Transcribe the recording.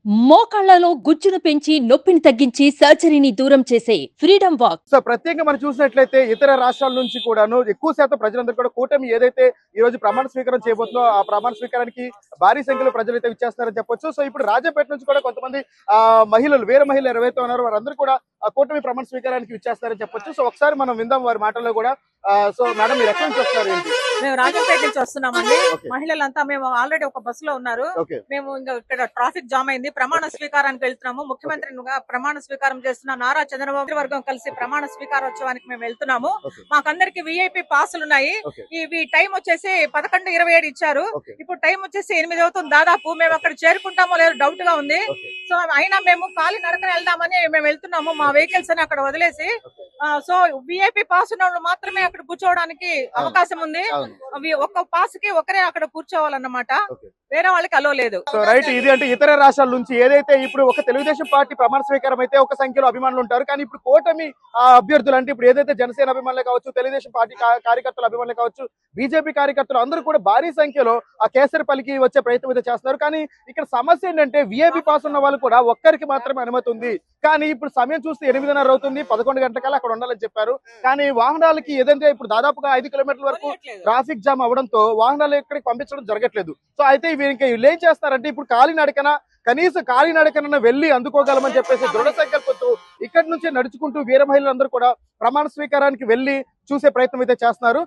మోకాళ్లలో గుజ్జును పెంచి నొప్పిని తగ్గించి సర్జరీని దూరం చేసే ఫ్రీడమ్ వాక్. సో ప్రత్యేకంగా మనం చూసినట్లయితే ఇతర రాష్ట్రాల నుంచి కూడాను ఎక్కువ శాతం ప్రజలందరూ కూడా కూటమి ఏదైతే ఈ రోజు ప్రమాణ స్వీకారం చేయబోతుందో ఆ ప్రమాణ స్వీకారానికి భారీ సంఖ్యలో ప్రజలైతే విచ్చేస్తారని చెప్పొచ్చు. సో ఇప్పుడు రాజపేట నుంచి కూడా కొంతమంది మహిళలు వీర మహిళలు ఎవరైతే ఉన్నారో వారందరూ కూడా ఆ కూటమి ప్రమాణ స్వీకారానికి విచ్చేస్తారని చెప్పొచ్చు. సో ఒకసారి మనం విందాం వారి మాటల్లో కూడా. సో మేడం మీరు ఎక్కడి నుంచి వస్తున్నారు ఏంటి? మేము రాజంపేట నుంచి వస్తున్నామండి. మహిళలంతా మేము ఆల్రెడీ ఒక బస్సులో ఉన్నారు. మేము ఇంకా ఇక్కడ ట్రాఫిక్ జామ్ అయింది. ప్రమాణ స్వీకారానికి వెళ్తున్నాము. ముఖ్యమంత్రిగా ప్రమాణ స్వీకారం చేస్తున్న నారా చంద్రబాబు వర్గం కలిసి ప్రమాణ స్వీకారోత్సవానికి మేము వెళ్తున్నాము. మాకందరికి విఐపి పాసులు ఉన్నాయి. ఇవి టైం వచ్చేసి 11:27 ఇచ్చారు. ఇప్పుడు టైం వచ్చేసి 8 అవుతుంది దాదాపు. మేము అక్కడ చేరుకుంటామో లేదో డౌట్ గా ఉంది. సో అయినా మేము కాలి నడకన వెళ్దామని మేము వెళ్తున్నాము. మా వెహికల్స్ అని అక్కడ వదిలేసి. సో విఐపి పాస్ ఉన్న వాళ్ళు మాత్రమే అక్కడ కూర్చోవడానికి అవకాశం ఉంది. ఒక్క పాస్ కి ఒకరే అక్కడ కూర్చోవాలన్నమాట. వేరే వాళ్ళకి అలో లేదు. సో రైట్, ఇది అంటే ఇతర రాష్ట్రాల నుంచి ఏదైతే ఇప్పుడు ఒక తెలుగుదేశం పార్టీ ప్రమాణ స్వీకారం అయితే ఒక సంఖ్యలో అభిమానులు ఉంటారు. కానీ ఇప్పుడు కూటమి అభ్యర్థులు అంటే ఇప్పుడు ఏదైతే జనసేన అభిమానులు కావచ్చు, తెలుగుదేశం పార్టీ కార్యకర్తల అభిమానులు కావచ్చు, బీజేపీ కార్యకర్తలు అందరూ కూడా భారీ సంఖ్యలో ఆ కేసరిపల్లికి వచ్చే ప్రయత్నం అయితే చేస్తున్నారు. కానీ ఇక్కడ సమస్య ఏంటంటే విఐపి పాస్ ఉన్న వాళ్ళు కూడా ఒక్కరికి మాత్రమే అనుమతి ఉంది. కానీ ఇప్పుడు సమయం చూస్తే 8:30 అవుతుంది. 11 గంటలకల్లా అక్కడ ఉండాలని చెప్పారు. కానీ వాహనాలకి ఏదంటే ఇప్పుడు దాదాపుగా 5 కిలోమీటర్ల వరకు ట్రాఫిక్ జామ్ అవడంతో వాహనాలు ఇక్కడికి పంపించడం జరగట్లేదు. సో అయితే వీళ్ళు ఏం చేస్తారంటే ఇప్పుడు కాలినడకన కనీసం కాలినడకన వెళ్ళి అందుకోగలమని చెప్పేసి దృఢ సంకల్పంతో ఇక్కడి నుంచి నడుచుకుంటూ వీర మహిళలందరూ కూడా ప్రమాణ స్వీకారానికి వెళ్ళి చూసే ప్రయత్నం అయితే చేస్తున్నారు.